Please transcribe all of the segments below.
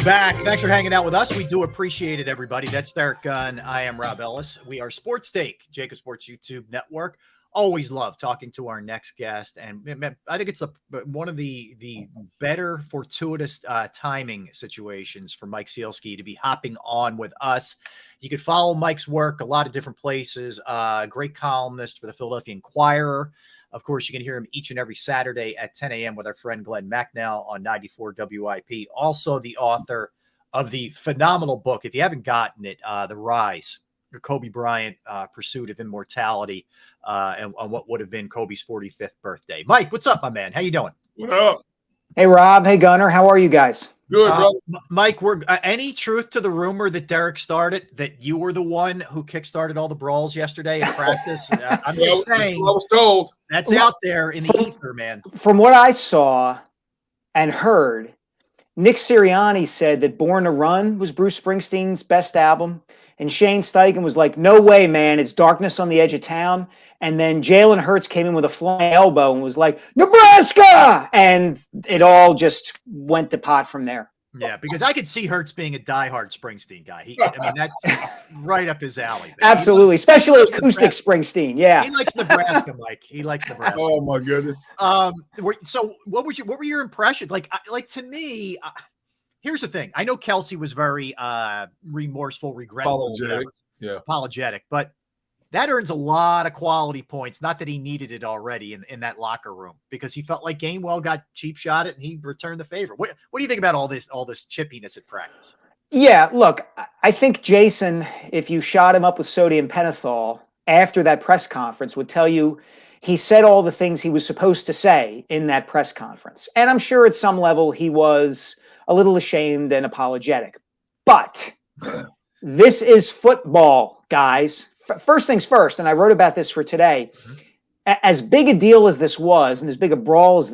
back. Thanks for hanging out with us. We do appreciate it, everybody. That's Derek Gunn. I am Rob Ellis. We are Sports Take, JAKIB Sports YouTube Network. Always love talking to our next guest. And I think it's one of the better fortuitous timing situations for Mike Sielski to be hopping on with us. You can follow Mike's work a lot of different places. Great columnist for the Philadelphia Inquirer. Of course, you can hear him each and every Saturday at 10 a.m. with our friend Glenn Macnell on 94 WIP. Also the author of the phenomenal book, if you haven't gotten it, The Rise, Kobe Bryant, Pursuit of Immortality, and on what would have been Kobe's 45th birthday. Mike, what's up, my man? How you doing? What up? Hey, Rob. Hey, Gunner. How are you guys? Good, brother. Mike, any truth to the rumor that Derek started, that you were the one who kickstarted all the brawls yesterday in practice? I'm just saying. I was told. That's out there in the ether, man. From what I saw and heard, Nick Sirianni said that Born to Run was Bruce Springsteen's best album. And Shane Steichen was like, no way, man. It's Darkness on the Edge of Town. And then Jalen Hurts came in with a flying elbow and was like, Nebraska! And it all just went to pot from there. Yeah, because I could see Hurts being a diehard Springsteen guy. That's right up his alley. Man. Absolutely, especially acoustic Springsteen. Yeah, he likes Nebraska, Mike. He likes Nebraska. Oh my goodness. So what were your impressions? Like to me, here's the thing. I know Kelsey was very remorseful, regretful, apologetic, but that earns a lot of quality points. Not that he needed it already in that locker room, because he felt like Gainwell got cheap shot it and he returned the favor. What do you think about all this chippiness at practice? Yeah, look, I think Jason, if you shot him up with sodium pentothal after that press conference, would tell you he said all the things he was supposed to say in that press conference. And I'm sure at some level he was a little ashamed and apologetic. But this is football, guys. First things first, and I wrote about this for today, as big a deal as this was and as big a brawl as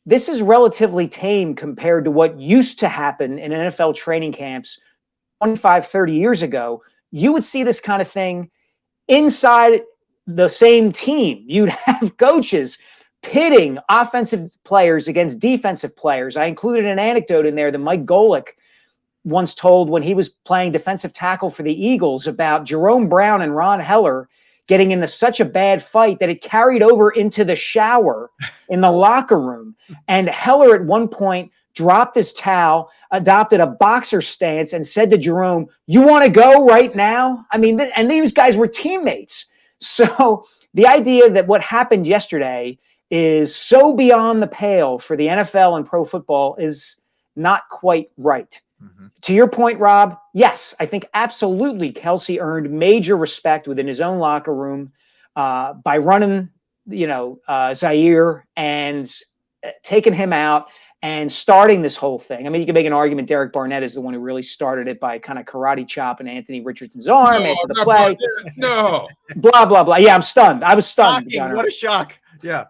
this is relatively tame compared to what used to happen in NFL training camps 25, 30 years ago. You would see this kind of thing inside the same team. You'd have coaches pitting offensive players against defensive players. I included an anecdote in there that Mike Golick once told when he was playing defensive tackle for the Eagles about Jerome Brown and Ron Heller getting into such a bad fight that it carried over into the shower in the locker room. And Heller at one point dropped his towel, adopted a boxer stance, and said to Jerome, "You want to go right now?" I mean, and these guys were teammates. So the idea that what happened yesterday is so beyond the pale for the NFL and pro football is not quite right. To your point, Rob, yes, I think absolutely Kelsey earned major respect within his own locker room by running, Zaire and taking him out and starting this whole thing. I mean, you can make an argument Derek Barnett is the one who really started it by kind of karate chopping Anthony Richardson's arm after the play. No. Blah, blah, blah. Yeah, I'm stunned. I was stunned. Shocking. What a shock. Yeah.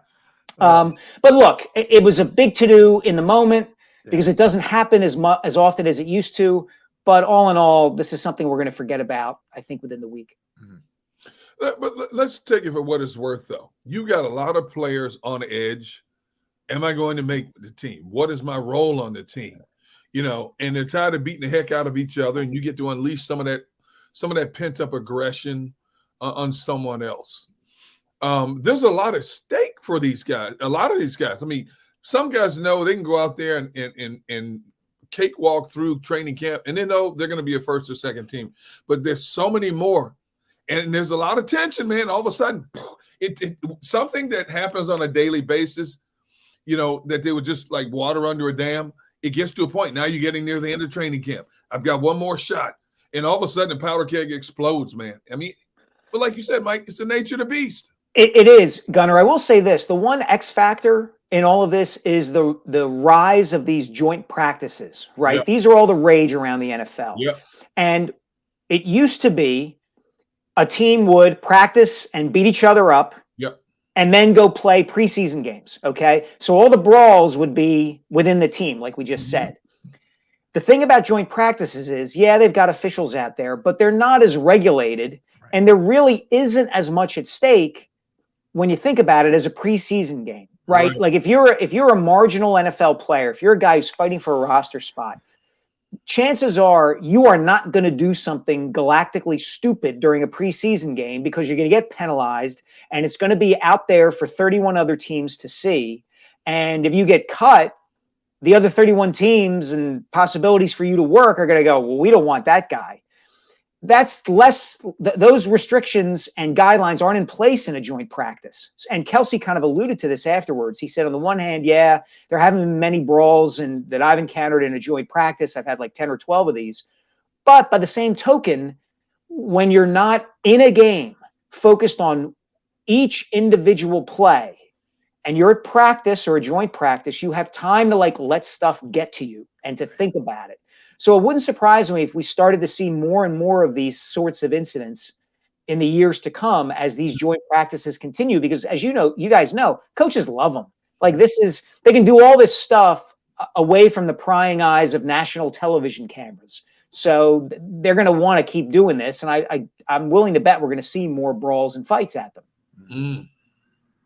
But look, it was a big to-do in the moment, because it doesn't happen as often as it used to. But all in all, this is something we're going to forget about, I think, within the week. But let's take it for what it's worth, though. You got a lot of players on edge. Am I going to make the team? What is my role on the team? And they're tired of beating the heck out of each other, and you get to unleash some of that pent-up aggression on someone else. There's a lot at stake for these guys. A lot of these guys. I mean, some guys know they can go out there and cakewalk through training camp, and they know they're going to be a first or second team. But there's so many more, and there's a lot of tension, man. All of a sudden, something that happens on a daily basis, that they would just like water under a dam. It gets to a point. Now you're getting near the end of training camp. I've got one more shot, and all of a sudden the powder keg explodes, man. I mean, but like you said, Mike, it's the nature of the beast. It is, Gunner. I will say this: the one X factor in all of this is the rise of these joint practices, right? Yep. These are all the rage around the NFL. Yep. And it used to be a team would practice and beat each other up. Yep. And then go play preseason games, okay? So all the brawls would be within the team, like we just said. The thing about joint practices is, yeah, they've got officials out there, but they're not as regulated, and there really isn't as much at stake when you think about it as a preseason game. Right? Like if you're a marginal NFL player, if you're a guy who's fighting for a roster spot, chances are you are not going to do something galactically stupid during a preseason game because you're going to get penalized and it's going to be out there for 31 other teams to see. And if you get cut, the other 31 teams and possibilities for you to work are going to go, well, we don't want that guy. That's less, those restrictions and guidelines aren't in place in a joint practice. And Kelsey kind of alluded to this afterwards. He said, on the one hand, yeah, there haven't been many brawls and that I've encountered in a joint practice. I've had like 10 or 12 of these. But by the same token, when you're not in a game focused on each individual play and you're at practice or a joint practice, you have time to like let stuff get to you and to think about it. So it wouldn't surprise me if we started to see more and more of these sorts of incidents in the years to come as these joint practices continue, because as you know, you guys know, coaches love them. Like they can do all this stuff away from the prying eyes of national television cameras. So they're going to want to keep doing this. And I'm willing to bet we're going to see more brawls and fights at them. Mm.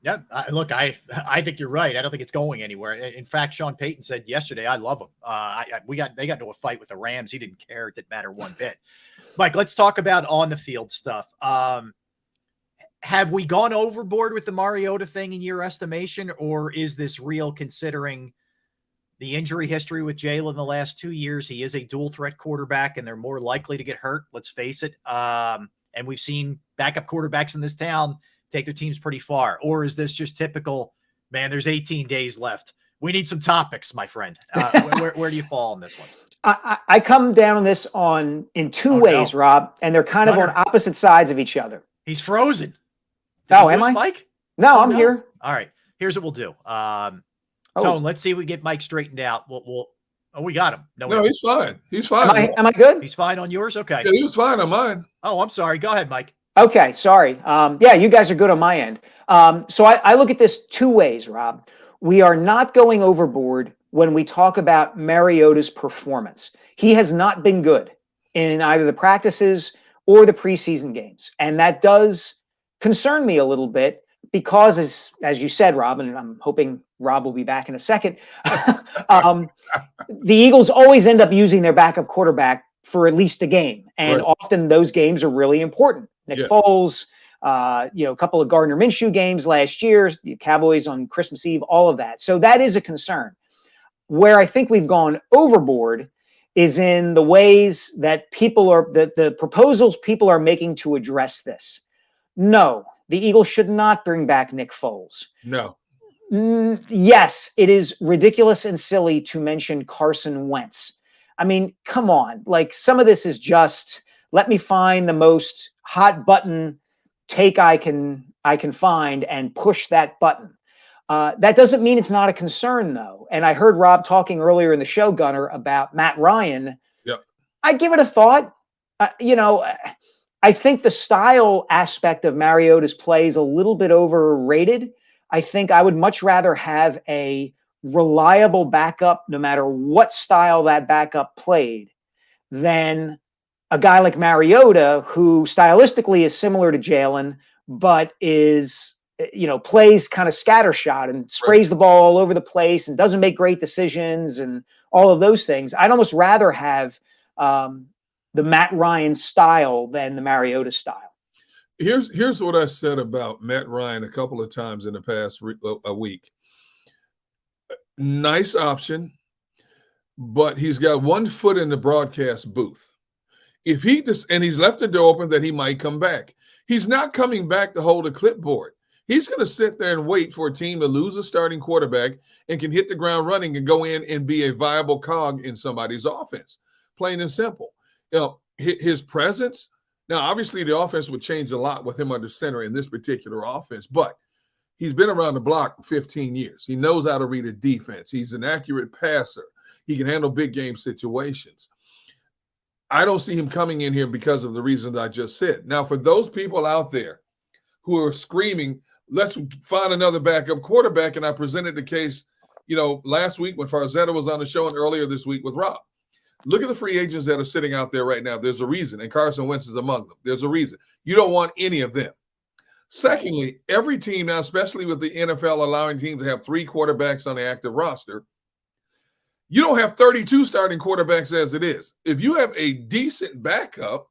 Yeah, look, I think you're right. I don't think it's going anywhere. In fact, Sean Payton said yesterday, "I love him." They got into a fight with the Rams. He didn't care; it didn't matter one bit. Mike, let's talk about on the field stuff. Have we gone overboard with the Mariota thing in your estimation, or is this real? Considering the injury history with Jalen the last 2 years, he is a dual threat quarterback, and they're more likely to get hurt. Let's face it. And we've seen backup quarterbacks in this town take their teams pretty far. Or is this just typical, man, there's 18 days left. We need some topics, my friend. Where do you fall on this one? I come down on this in two ways, no. Rob, and they're kind of on opposite sides of each other. He's frozen. Am I? Mike? No, I'm here. All right. Here's what we'll do. Tone, let's see if we get Mike straightened out. We got him. No, he's fine. He's fine. Am I good? He's fine on yours? Okay. Yeah, he was fine on mine. Oh, I'm sorry. Go ahead, Mike. Okay, sorry. Yeah, you guys are good on my end. So I look at this two ways, Rob. We are not going overboard when we talk about Mariota's performance. He has not been good in either the practices or the preseason games. And that does concern me a little bit because, as you said, Rob, and I'm hoping Rob will be back in a second, the Eagles always end up using their backup quarterback for at least a game. And often those games are really important. Nick Foles, a couple of Gardner Minshew games last year, the Cowboys on Christmas Eve, all of that. So that is a concern. Where I think we've gone overboard is in the ways that the proposals people are making to address this. No, the Eagles should not bring back Nick Foles. No. Yes, it is ridiculous and silly to mention Carson Wentz. I mean, come on. Like, some of this is just, let me find the most hot button take I can find and push that button. That doesn't mean it's not a concern, though. And I heard Rob talking earlier in the show, Gunner, about Matt Ryan. Yep. I give it a thought. I think the style aspect of Mariota's play is a little bit overrated. I think I would much rather have a reliable backup, no matter what style that backup played, than a guy like Mariota, who stylistically is similar to Jalen, but is, plays kind of scattershot and sprays the ball all over the place and doesn't make great decisions and all of those things. I'd almost rather have the Matt Ryan style than the Mariota style. Here's what I said about Matt Ryan a couple of times in the past week. Nice option, but he's got one foot in the broadcast booth. If he's left the door open that he might come back. He's not coming back to hold a clipboard. He's going to sit there and wait for a team to lose a starting quarterback and can hit the ground running and go in and be a viable cog in somebody's offense. Plain and simple. His presence. Now, obviously, the offense would change a lot with him under center in this particular offense, but he's been around the block for 15 years. He knows how to read a defense. He's an accurate passer. He can handle big game situations. I don't see him coming in here because of the reasons I just said. Now, for those people out there who are screaming, let's find another backup quarterback, and I presented the case, last week when Farzetta was on the show and earlier this week with Rob. Look at the free agents that are sitting out there right now. There's a reason, and Carson Wentz is among them. There's a reason. You don't want any of them. Secondly, every team now, especially with the NFL allowing teams to have 3 quarterbacks on the active roster, You don't have 32 starting quarterbacks as it is. If you have a decent backup,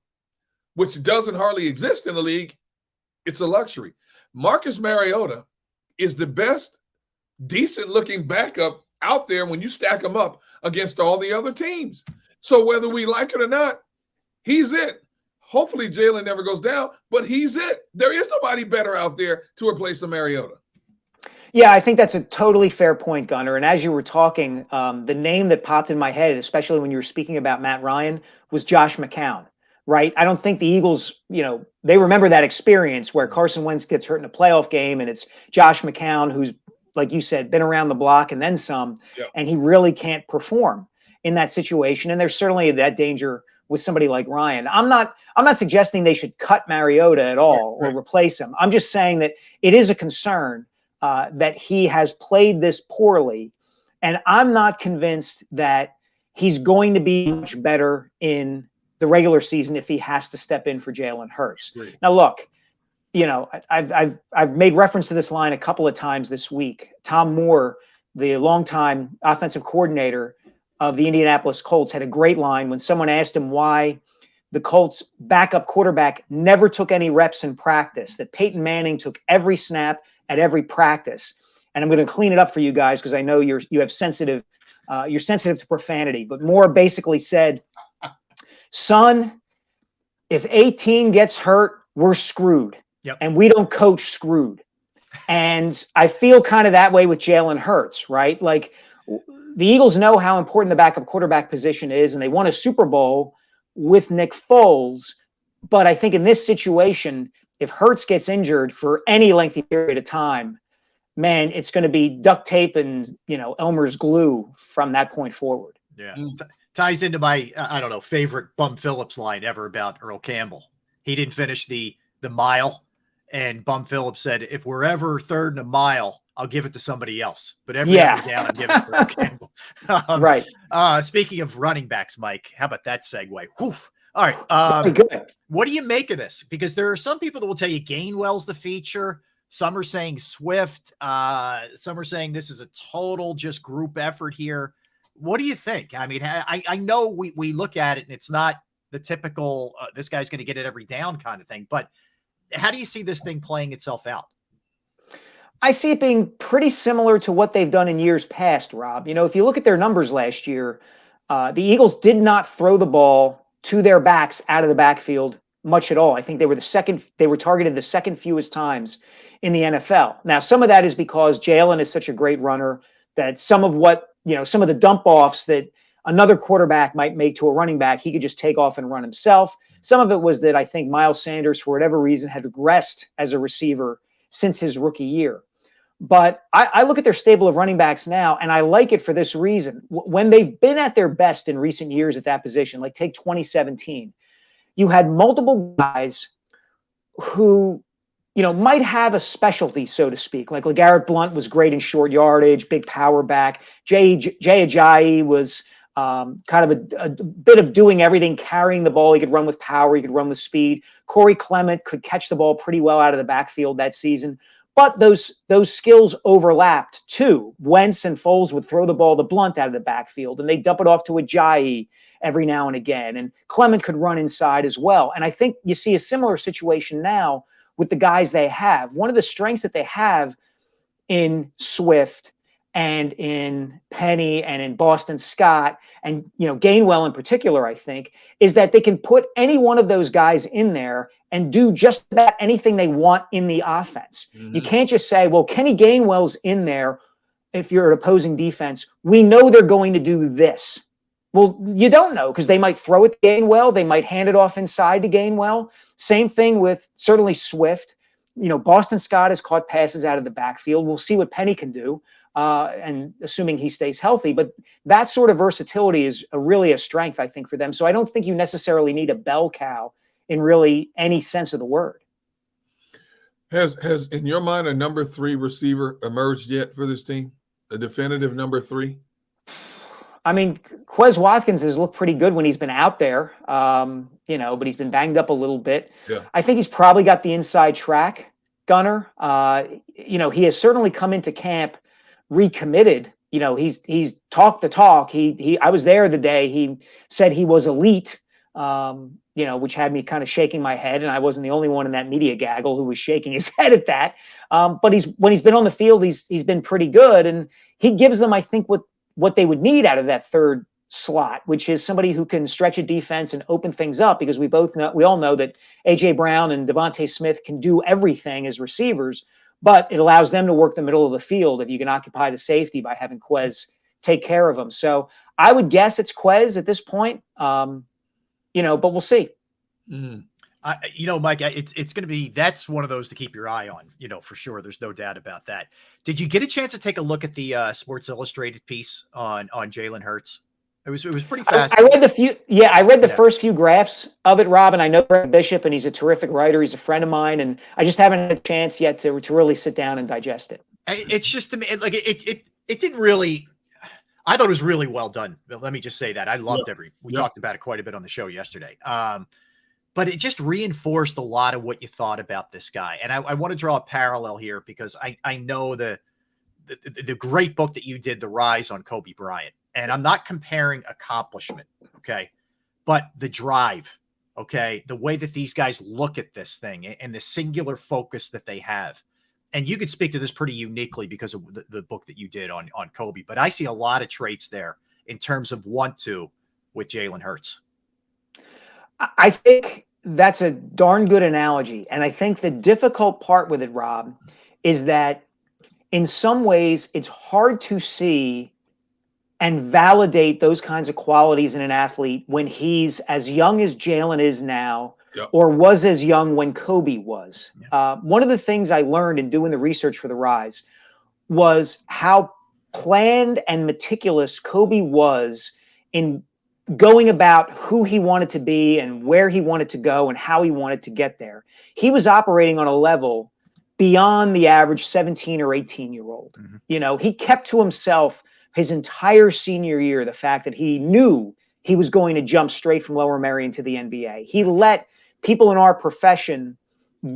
which doesn't hardly exist in the league, it's a luxury. Marcus Mariota is the best decent-looking backup out there when you stack him up against all the other teams. So whether we like it or not, he's it. Hopefully Jalen never goes down, but he's it. There is nobody better out there to replace a Mariota. Yeah, I think that's a totally fair point, Gunner. And as you were talking, the name that popped in my head, especially when you were speaking about Matt Ryan, was Josh McCown, right? I don't think the Eagles, they remember that experience where Carson Wentz gets hurt in a playoff game, and it's Josh McCown, who's, like you said, been around the block and then some, and he really can't perform in that situation. And there's certainly that danger with somebody like Ryan. I'm not suggesting they should cut Mariota at all or replace him. I'm just saying that it is a concern that he has played this poorly, and I'm not convinced that he's going to be much better in the regular season if he has to step in for Jalen Hurts. Now, look, I've made reference to this line a couple of times this week. Tom Moore, the longtime offensive coordinator of the Indianapolis Colts, had a great line when someone asked him why the Colts backup quarterback never took any reps in practice, that Peyton Manning took every snap at every practice. And I'm going to clean it up for you guys because I know you're sensitive to profanity. But Moore basically said, son, if 18 gets hurt, we're screwed. Yep. And we don't coach screwed. And I feel kind of that way with Jalen Hurts, right? Like, the Eagles know how important the backup quarterback position is, and they won a Super Bowl with Nick Foles. But I think in this situation, if Hurts gets injured for any lengthy period of time, man, it's going to be duct tape and, Elmer's glue from that point forward. Yeah. Ties into my, favorite Bum Phillips line ever about Earl Campbell. He didn't finish the mile, and Bum Phillips said, if we're ever third in a mile, I'll give it to somebody else. But every other down, I'm giving it to Earl Campbell. Right. Speaking of running backs, Mike, how about that segue? Woof. All right. Very good. What do you make of this? Because there are some people that will tell you Gainwell's the feature. Some are saying Swift. Some are saying this is a total just group effort here. What do you think? I mean, I know we look at it and it's not the typical this guy's going to get it every down kind of thing. But how do you see this thing playing itself out? I see it being pretty similar to what they've done in years past, Rob. If you look at their numbers last year, the Eagles did not throw the ball to their backs out of the backfield much at all. I think they were targeted the second fewest times in the NFL. Now, some of that is because Jalen is such a great runner that some of the dump offs that another quarterback might make to a running back, he could just take off and run himself. Some of it was that I think Miles Sanders, for whatever reason, had regressed as a receiver since his rookie year. But I look at their stable of running backs now, and I like it for this reason. When they've been at their best in recent years at that position, like take 2017, you had multiple guys who, might have a specialty, so to speak. Like LeGarrette Blount was great in short yardage, big power back. Jay Ajayi was kind of a bit of doing everything, carrying the ball. He could run with power. He could run with speed. Corey Clement could catch the ball pretty well out of the backfield that season. But those skills overlapped too. Wentz and Foles would throw the ball to Blount out of the backfield, and they dump it off to Ajayi every now and again. And Clement could run inside as well. And I think you see a similar situation now with the guys they have. One of the strengths that they have in Swift and in Penny and in Boston Scott and Gainwell in particular, I think, is that they can put any one of those guys in there and do just about anything they want in the offense. Mm-hmm. You can't just say, well, Kenny Gainwell's in there. If you're an opposing defense, we know they're going to do this. Well, you don't know because they might throw it to Gainwell. They might hand it off inside to Gainwell. Same thing with certainly Swift. Boston Scott has caught passes out of the backfield. We'll see what Penny can do. And assuming he stays healthy. But that sort of versatility is really a strength, I think, for them. So I don't think you necessarily need a bell cow in really any sense of the word. Has in your mind a number 3 receiver emerged yet for this team? A definitive number 3? I mean, Quez Watkins has looked pretty good when he's been out there, but he's been banged up a little bit. Yeah. I think he's probably got the inside track, Gunner. He has certainly come into camp recommitted, he's talked the talk. I was there the day he said he was elite, which had me kind of shaking my head, and I wasn't the only one in that media gaggle who was shaking his head at that. But when he's been on the field, he's been pretty good, and he gives them, I think, what they would need out of that third slot, which is somebody who can stretch a defense and open things up, because we all know that AJ Brown and Devontae Smith can do everything as receivers, but it allows them to work the middle of the field if you can occupy the safety by having Quez take care of them. So I would guess it's Quez at this point, but we'll see. Mm. Mike, it's going to be, that's one of those to keep your eye on, for sure. There's no doubt about that. Did you get a chance to take a look at the Sports Illustrated piece on Jalen Hurts? It was pretty fast. I read the first few graphs of it, Rob, and I know Greg Bishop, and he's a terrific writer. He's a friend of mine, and I just haven't had a chance yet to really sit down and digest it. It's just, it didn't really, I thought it was really well done. Let me just say that. I loved we talked about it quite a bit on the show yesterday. But it just reinforced a lot of what you thought about this guy. And I want to draw a parallel here, because I know the great book that you did, The Rise on Kobe Bryant. And I'm not comparing accomplishment, okay, but the drive, okay, the way that these guys look at this thing and the singular focus that they have. And you could speak to this pretty uniquely because of the book that you did on Kobe. But I see a lot of traits there in terms of want to with Jalen Hurts. I think that's a darn good analogy. And I think the difficult part with it, Rob, is that in some ways it's hard to see and validate those kinds of qualities in an athlete when he's as young as Jalen is now, or was as young when Kobe was. One of the things I learned in doing the research for The Rise was how planned and meticulous Kobe was in going about who he wanted to be and where he wanted to go and how he wanted to get there. He was operating on a level beyond the average 17 or 18-year-old. Mm-hmm. He kept to himself his entire senior year the fact that he knew he was going to jump straight from Lower Merion to the NBA. He let people in our profession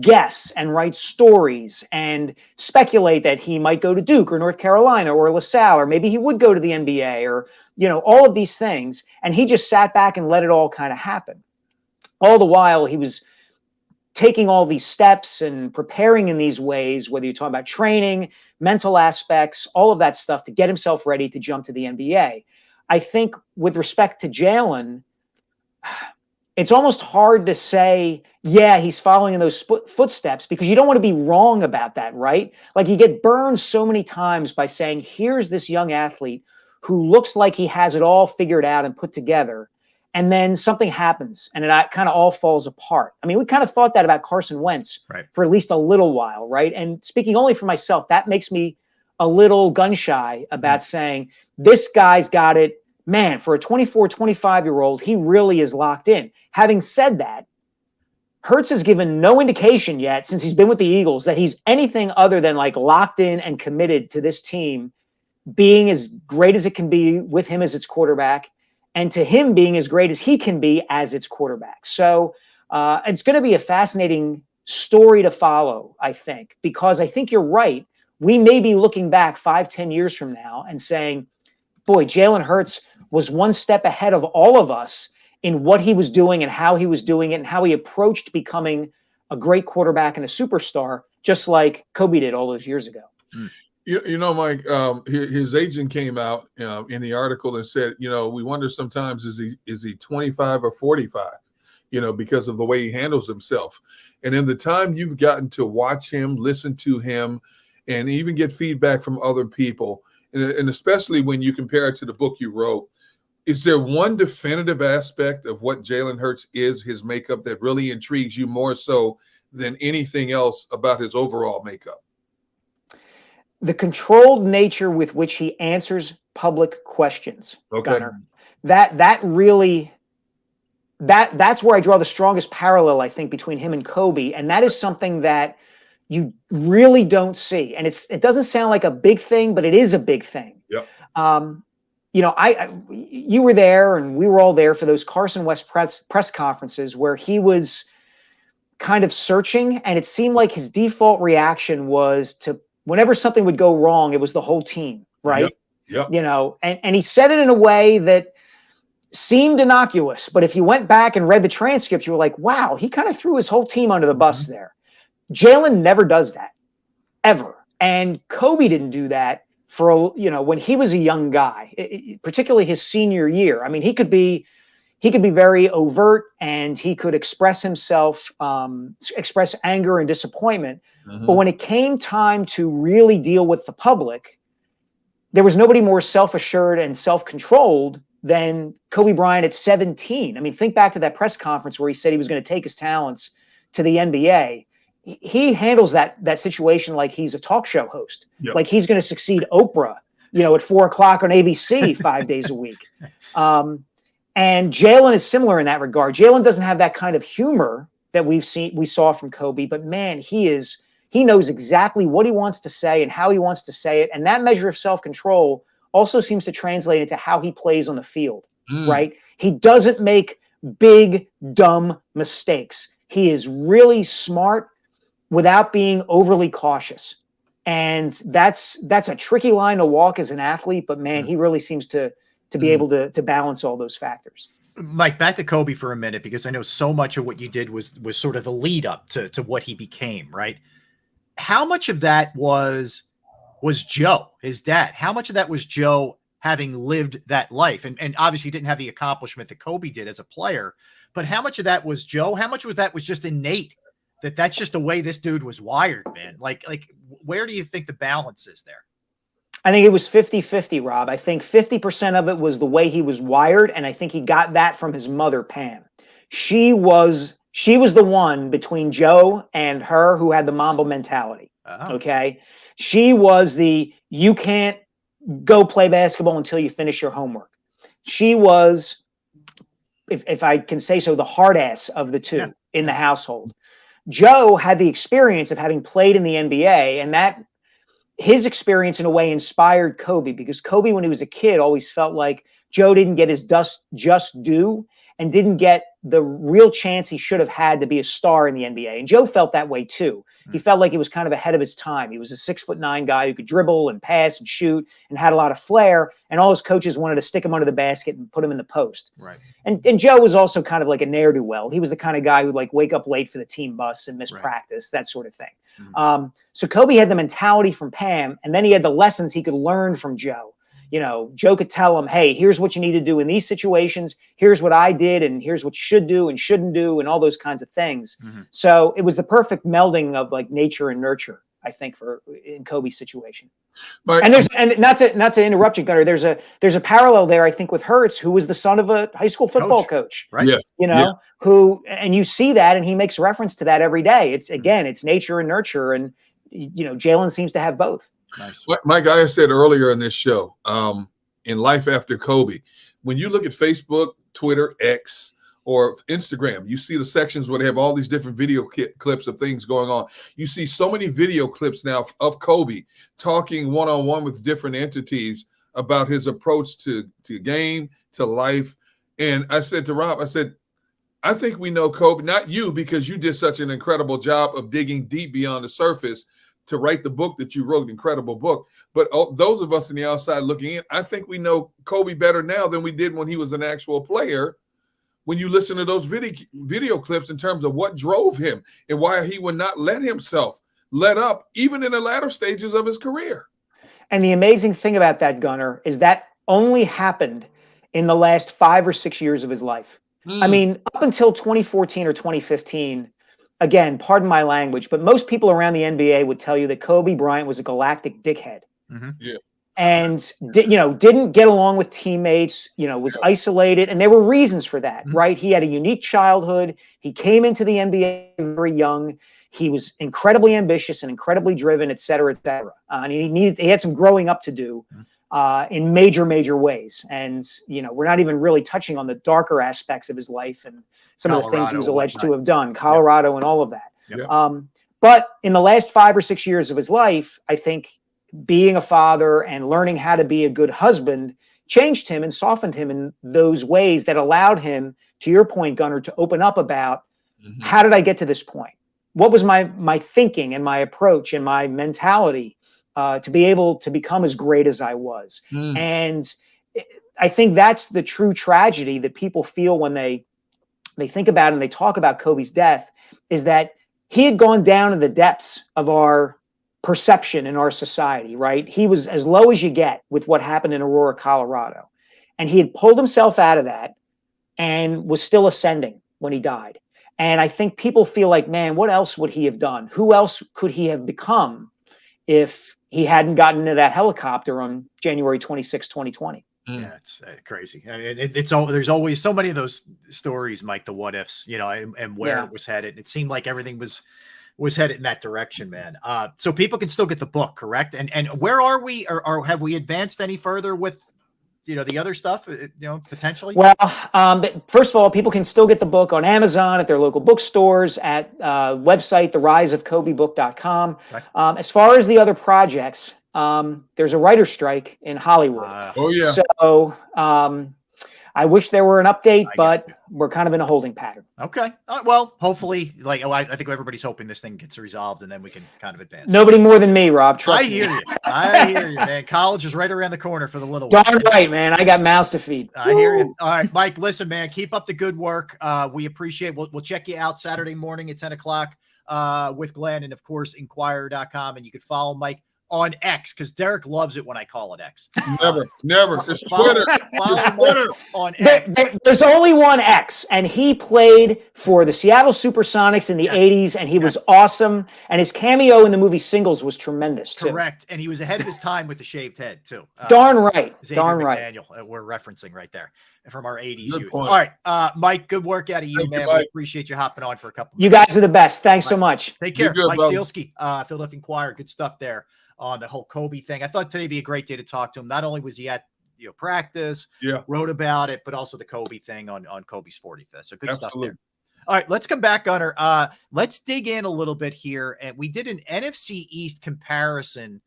guess and write stories and speculate that he might go to Duke or North Carolina or LaSalle, or maybe he would go to the NBA, or, all of these things. And he just sat back and let it all kind of happen. All the while he was taking all these steps and preparing in these ways, whether you're talking about training, mental aspects, all of that stuff to get himself ready to jump to the NBA. I think with respect to Jalen, it's almost hard to say, yeah, he's following in those footsteps, because you don't want to be wrong about that, right? Like, you get burned so many times by saying, here's this young athlete who looks like he has it all figured out and put together, and then something happens and it kind of all falls apart. I mean, we kind of thought that about Carson Wentz for at least a little while, right? And speaking only for myself, that makes me a little gun shy about saying, this guy's got it. Man, for a 24, 25-year-old, he really is locked in. Having said that, Hurts has given no indication yet since he's been with the Eagles that he's anything other than like locked in and committed to this team being as great as it can be with him as its quarterback, and to him being as great as he can be as its quarterback. So it's going to be a fascinating story to follow, I think, because I think you're right. We may be looking back 5-10 years from now and saying, boy, Jalen Hurts was one step ahead of all of us in what he was doing and how he was doing it and how he approached becoming a great quarterback and a superstar, just like Kobe did all those years ago. Mike, his agent came out in the article and said, we wonder sometimes, is he 25 or 45, because of the way he handles himself. And in the time you've gotten to watch him, listen to him, and even get feedback from other people, and especially when you compare it to the book you wrote, is there one definitive aspect of what Jalen Hurts is, his makeup, that really intrigues you more so than anything else about his overall makeup? The controlled nature with which he answers public questions, Gunnar. That's where I draw the strongest parallel, I think, between him and Kobe. And that is something that you really don't see. And it doesn't sound like a big thing, but it is a big thing. Yep. You were there and we were all there for those Carson Wentz press conferences where he was kind of searching, and it seemed like his default reaction was to, whenever something would go wrong, it was the whole team, right? Yep. And he said it in a way that seemed innocuous. But if you went back and read the transcript, you were like, wow, he kind of threw his whole team under the bus there. Jalen never does that, ever. And Kobe didn't do that when he was a young guy, particularly his senior year. I mean, he could be very overt, and he could express himself, express anger and disappointment. But when it came time to really deal with the public, there was nobody more self-assured and self-controlled than Kobe Bryant at 17. I mean, think back to that press conference where he said he was going to take his talents to the NBA. He handles that situation like he's a talk show host, like he's going to succeed Oprah, at 4 o'clock on ABC 5 days a week. And Jalen is similar in that regard. Jalen doesn't have that kind of humor that we saw from Kobe, but man, he knows exactly what he wants to say and how he wants to say it. And that measure of self-control also seems to translate into how he plays on the field, right? He doesn't make big, dumb mistakes. He is really smart without being overly cautious. And that's a tricky line to walk as an athlete, but man, he really seems to be able to balance all those factors. Mike, back to Kobe for a minute, because I know so much of what you did was sort of the lead up to what he became, right? How much of that was Joe, his dad? How much of that was Joe having lived that life? And obviously didn't have the accomplishment that Kobe did as a player, but how much of that was Joe? How much was that was just innate? That's just the way this dude was wired, man. Like where do you think the balance is there? I think it was 50-50, Rob. I think 50% of it was the way he was wired, and I think he got that from his mother, Pam. She was the one between Joe and her who had the Mamba mentality. Oh. Okay. She was you can't go play basketball until you finish your homework. She was, if I can say so, the hard ass of the two in the household. Joe had the experience of having played in the NBA, and that his experience in a way inspired Kobe, because Kobe, when he was a kid, always felt like Joe didn't get his just due and didn't get the real chance he should have had to be a star in the NBA. And Joe felt that way too. He felt like he was kind of ahead of his time. He was a 6'9" guy who could dribble and pass and shoot and had a lot of flair. And all his coaches wanted to stick him under the basket and put him in the post. Right. And Joe was also kind of like a ne'er-do-well. He was the kind of guy who'd like wake up late for the team bus and miss practice, that sort of thing. So Kobe had the mentality from Pam, and then he had the lessons he could learn from Joe. Joe could tell him, hey, here's what you need to do in these situations. Here's what I did, and here's what you should do and shouldn't do, and all those kinds of things. So it was the perfect melding of like nature and nurture, I think, in Kobe's situation. And not to interrupt you, Gunnar, there's a parallel there, I think, with Hurts, who was the son of a high school football coach, right? Yeah. And you see that, and he makes reference to that every day. It's it's nature and nurture, and Jalen seems to have both. Nice. Mike, I said earlier in this show, in life after Kobe, when you look at Facebook, Twitter, X, or Instagram, you see the sections where they have all these different video clips of things going on. You see so many video clips now of Kobe talking one-on-one with different entities about his approach to game, to life. And I said to Rob, I think we know Kobe, not you, because you did such an incredible job of digging deep beyond the surface to write the book that you wrote, incredible book. But those of us on the outside looking in, I think we know Kobe better now than we did when he was an actual player. When you listen to those video clips in terms of what drove him and why he would not let himself let up, even in the latter stages of his career. And the amazing thing about that, Gunnar, is that only happened in the last 5 or 6 years of his life. I mean, up until 2014 or 2015, again, pardon my language, but most people around the NBA would tell you that Kobe Bryant was a galactic dickhead. Yeah. And didn't get along with teammates, was isolated, and there were reasons for that, right? He had a unique childhood. He came into the NBA very young. He was incredibly ambitious and incredibly driven, et cetera, et cetera. And he had some growing up to do in major ways. And we're not even really touching on the darker aspects of his life and some of the things he was alleged to have done, Colorado and all of that. Yep. But in the last 5 or 6 years of his life, I think being a father and learning how to be a good husband changed him and softened him in those ways that allowed him, to your point, Gunnar, to open up about how did I get to this point? What was my thinking and my approach and my mentality to be able to become as great as I was. Mm. And I think that's the true tragedy that people feel when they think about and they talk about Kobe's death, is that he had gone down in the depths of our perception in our society, right? He was as low as you get with what happened in Aurora, Colorado. And he had pulled himself out of that and was still ascending when he died. And I think people feel like, man, what else would he have done? Who else could he have become if he hadn't gotten into that helicopter on January 26, 2020? Yeah, it's crazy. I mean, there's always so many of those stories, Mike, the what ifs, and where it was headed. It seemed like everything was headed in that direction, man. So people can still get the book, correct? And where are we, or have we advanced any further with, the other stuff, potentially? Well, first of all, people can still get the book on Amazon, at their local bookstores, at website, theriseofkobe.com. Okay. As far as the other projects, there's a writer's strike in Hollywood. Oh yeah. So I wish there were an update, but we're kind of in a holding pattern. Okay. Well, hopefully, I think everybody's hoping this thing gets resolved and then we can kind of advance. Nobody more than me, Rob. Trust me. I hear you, man. College is right around the corner for the little ones. Darn right, man. I got mouths to feed. I hear you. All right, Mike, listen, man, keep up the good work. We appreciate it. We'll check you out Saturday morning at 10 o'clock with Glenn, and of course, inquirer.com. And you can follow Mike on X, because Derek loves it when I call it X. Never. It's Twitter. Twitter on X. There's only one X, and he played for the Seattle Supersonics in the 80s, and he was awesome. And his cameo in the movie Singles was tremendous, too. Correct. And he was ahead of his time with the shaved head, too. Darn right. Xavier Darn right. Daniel, we're referencing right there from our 80s Good youth. point. All right, Mike, good work out of you, Thank man. you, We Mike. appreciate you hopping on for a couple You minutes. guys are the best. Thanks so much. Take care. Good, Mike brother. Sielski, Philadelphia Inquirer. Good stuff there on the whole Kobe thing. I thought today would be a great day to talk to him. Not only was he at practice, wrote about it, but also the Kobe thing on Kobe's 45th. So good stuff there. All right, let's come back, Gunnar. Let's dig in a little bit here. And we did an NFC East comparison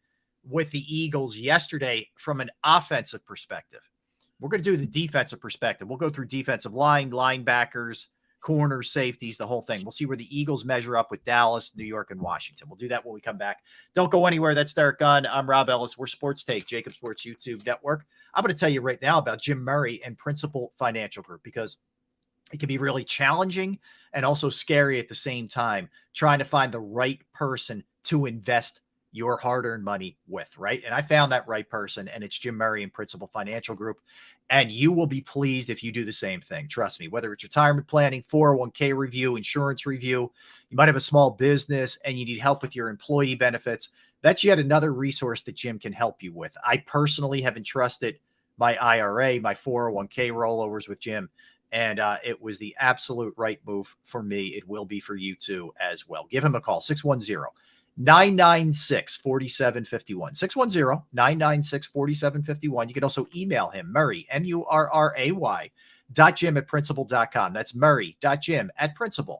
with the Eagles yesterday from an offensive perspective. We're going to do the defensive perspective. We'll go through defensive line, linebackers, corners, safeties, the whole thing. We'll see where the Eagles measure up with Dallas, New York, and Washington. We'll do that when we come back. Don't go anywhere. That's Derek Gunn. I'm Rob Ellis. We're Sports Take, JAKIB Sports YouTube Network. I'm going to tell you right now about Jim Murray and Principal Financial Group, because it can be really challenging and also scary at the same time, trying to find the right person to invest your hard-earned money with, right? And I found that right person, and it's Jim Murray and Principal Financial Group. And you will be pleased if you do the same thing. Trust me, whether it's retirement planning, 401k review, insurance review, you might have a small business and you need help with your employee benefits. That's yet another resource that Jim can help you with. I personally have entrusted my IRA, my 401k rollovers with Jim, and it was the absolute right move for me. It will be for you too as well. Give him a call, 610-996-4751. 610-996-4751. You can also email him, Murray, Murray, .jim@principal.com. That's Murray.jim@principal.com.